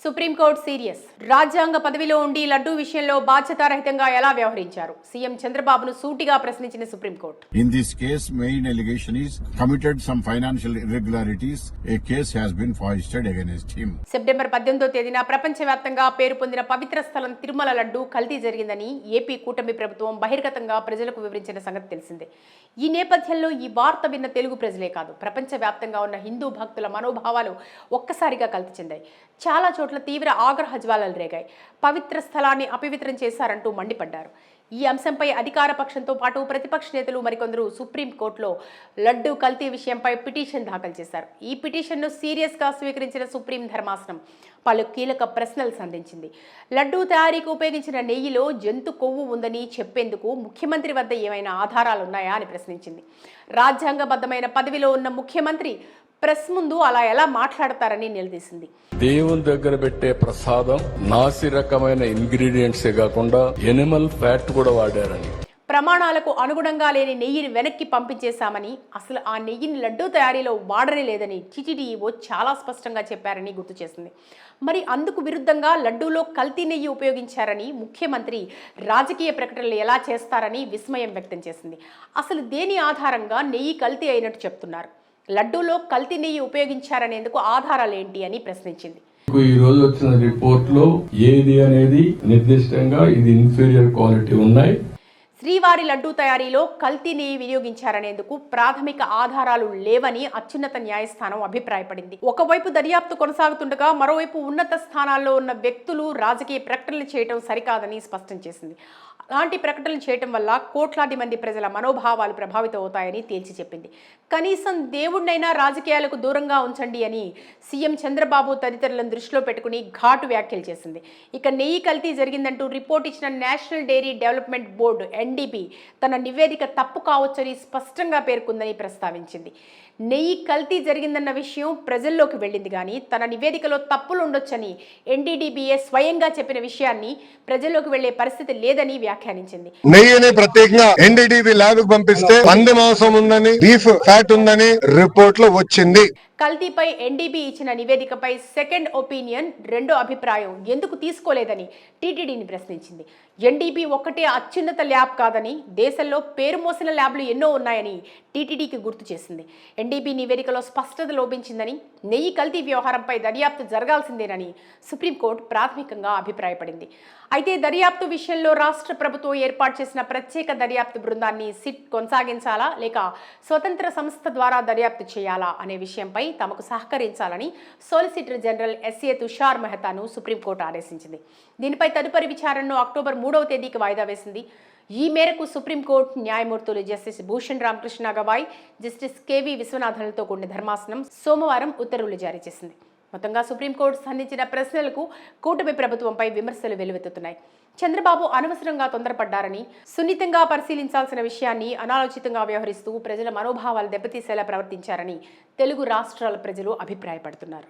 Supreme court serious. రాజ్యాంగ పదవిలో ఉండి లడ్డూ విషయంలో బాధ్యతారహితంగా ఎలా వ్యవహరించారు? సీఎం చంద్రబాబును సూటిగా ప్రశ్నించిన supreme court. In this case, main allegation is committed some financial irregularities. A case has been foisted against him. September 18వ తేదీన ప్రపంచవ్యాప్తంగా పేరు పొందిన పవిత్ర స్థలం తిరుమల లడ్డూ కల్తీ జరిగిందని ఏపీ కూటమి ప్రభుత్వం బహిర్గతంగా ప్రజలకు వివరించిన సంగతి తెలిసిందే. ఈ నేపథ్యంలో ఈ వార్త విన్న తెలుగు ప్రజలే కాదు, ప్రపంచవ్యాప్తంగా ఉన్న హిందూ భక్తుల మనోభావాలు ఒక్కసారిగా కల్తీ చెందాయి. చాలా చోట్ల తీవ్ర ఆగ్రహ జ్వాలలు రేగాయి. పవిత్ర స్థలాన్ని అపవిత్రం చేశారంటూ మండిపడ్డారు. ఈ అంశంపై అధికార పక్షంతో పాటు ప్రతిపక్ష నేతలు మరికొందరు సుప్రీంకోర్టులో లడ్డూ కల్తీ విషయంపై పిటిషన్ దాఖలు చేశారు. ఈ పిటిషన్ను సీరియస్గా స్వీకరించిన సుప్రీం ధర్మాసనం పలు కీలక ప్రశ్నలు సంధించింది. లడ్డూ తయారీకి ఉపయోగించిన నెయ్యిలో జంతు కొవ్వు ఉందని చెప్పేందుకు ముఖ్యమంత్రి వద్ద ఏమైనా ఆధారాలున్నాయా అని ప్రశ్నించింది. రాజ్యాంగబద్ధమైన పదవిలో ఉన్న ముఖ్యమంత్రి ప్రెస్ ముందు అలా ఎలా మాట్లాడతారని నిలదీసింది. దేవుని దగ్గర పెట్టే ప్రసాదం నాసి రకమైన ఇంగ్రీడియంట్సే కాకుండా ఎనిమల్ ఫ్యాట్ కూడా వాడారని, ప్రమాణాలకు అనుగుణంగా లేని నెయ్యిని వెనక్కి పంపించేశామని, అసలు ఆ నెయ్యిని లడ్డూ తయారీలో వాడనే లేదని టీటీడీఈఓ చాలా స్పష్టంగా చెప్పారని గుర్తు చేసింది. మరి అందుకు విరుద్ధంగా లడ్డూలో కల్తీ నెయ్యి ఉపయోగించారని ముఖ్యమంత్రి రాజకీయ ప్రకటనలు ఎలా చేస్తారని విస్మయం వ్యక్తం చేసింది. అసలు దేని ఆధారంగా నెయ్యి కల్తీ అయినట్టు చెప్తున్నారు? లడ్డూలో కల్తీ నెయ్యి ఉపయోగించారనేందుకు ఆధారాలు ఏంటి అని ప్రశ్నించింది. ఈ రోజు వచ్చిన రిపోర్ట్ లో ఏది అనేది నిర్దిష్టంగా ఇది ఇన్ఫీరియర్ క్వాలిటీ ఉన్నాయి. శ్రీవారి లడ్డూ తయారీలో కల్తీ నెయ్యి వినియోగించారనేందుకు ప్రాథమిక ఆధారాలు లేవని అత్యున్నత న్యాయస్థానం అభిప్రాయపడింది. ఒకవైపు దర్యాప్తు కొనసాగుతుండగా మరోవైపు ఉన్నత స్థానాల్లో ఉన్న వ్యక్తులు రాజకీయ ప్రకటనలు చేయడం సరికాదని స్పష్టం చేసింది. అలాంటి ప్రకటనలు చేయటం వల్ల కోట్లాది మంది ప్రజల మనోభావాలు ప్రభావితం అవుతాయని తేల్చి చెప్పింది. కనీసం దేవుడినైనా రాజకీయాలకు దూరంగా ఉంచండి అని సీఎం చంద్రబాబు తదితరులను దృష్టిలో పెట్టుకుని ఘాటు వ్యాఖ్యలు చేసింది. ఇక నెయ్యి కల్తీ జరిగిందంటూ రిపోర్ట్ ఇచ్చిన national dairy development board NDB తన నివేదిక తప్పు కావచ్చని స్పష్టంగా పేర్కొందని ప్రస్తావించింది. నెయ్యి కల్తీ జరిగిందన్న విషయం ప్రజల్లోకి వెళ్ళింది కానీ తన నివేదికలో తప్పులు ఉండొచ్చని ఎన్డీడీబీఏ స్వయంగా చెప్పిన విషయాన్ని ప్రజల్లోకి వెళ్లే పరిస్థితి లేదని వ్యాఖ్యానించింది. నెయ్యిని ప్రత్యేకంగా ఎన్డీడీబీ ల్యాబ్ పంపిస్తే పంది మాంసం ఉందని, బీఫ్ ఫ్యాట్ ఉందని రిపోర్ట్ లో వచ్చింది. కల్తీపై ఎన్డీబీ ఇచ్చిన నివేదికపై సెకండ్ ఒపీనియన్, రెండో అభిప్రాయం ఎందుకు తీసుకోలేదని టీటీడీని ప్రశ్నించింది. ఎన్డీబీ ఒక్కటే అత్యున్నత ల్యాబ్ కాదని, దేశంలో పేరు మోసిన ల్యాబ్లు ఎన్నో ఉన్నాయని టీటీడీకి గుర్తు చేసింది. ఎన్డీబీ నివేదికలో స్పష్టత లోపించిందని, నెయ్యి కల్తీ వ్యవహారంపై దర్యాప్తు జరగాల్సిందేనని సుప్రీంకోర్టు ప్రాథమికంగా అభిప్రాయపడింది. అయితే దర్యాప్తు విషయంలో రాష్ట్ర ప్రభుత్వం ఏర్పాటు చేసిన ప్రత్యేక దర్యాప్తు బృందాన్ని సిట్ కొనసాగించాలా లేక స్వతంత్ర సంస్థ ద్వారా దర్యాప్తు చేయాలా అనే విషయంపై తమకు సహకరించాలని సోలిసిటర్ జనరల్ ఎస్ఏ తుషార్ మెహతాను సుప్రీంకోర్టు ఆదేశించింది. దీనిపై తదుపరి విచారణను అక్టోబర్ 3వ తేదీకి వాయిదా వేసింది. ఈ మేరకు సుప్రీంకోర్టు న్యాయమూర్తులు justice Bhushan Ramakrishna Gavai, justice KV విశ్వనాథన్లతో కూడిన ధర్మాసనం సోమవారం ఉత్తర్వులు జారీ చేసింది. మొత్తంగా సుప్రీంకోర్టు సంధించిన ప్రశ్నలకు కూటమి ప్రభుత్వంపై విమర్శలు వెల్లువెత్తుతున్నాయి. చంద్రబాబు అనవసరంగా తొందరపడ్డారని, సున్నితంగా పరిశీలించాల్సిన విషయాన్ని అనాలోచితంగా వ్యవహరిస్తూ ప్రజల మనోభావాలు దెబ్బతీసేలా ప్రవర్తించారని తెలుగు రాష్ట్రాల ప్రజలు అభిప్రాయపడుతున్నారు.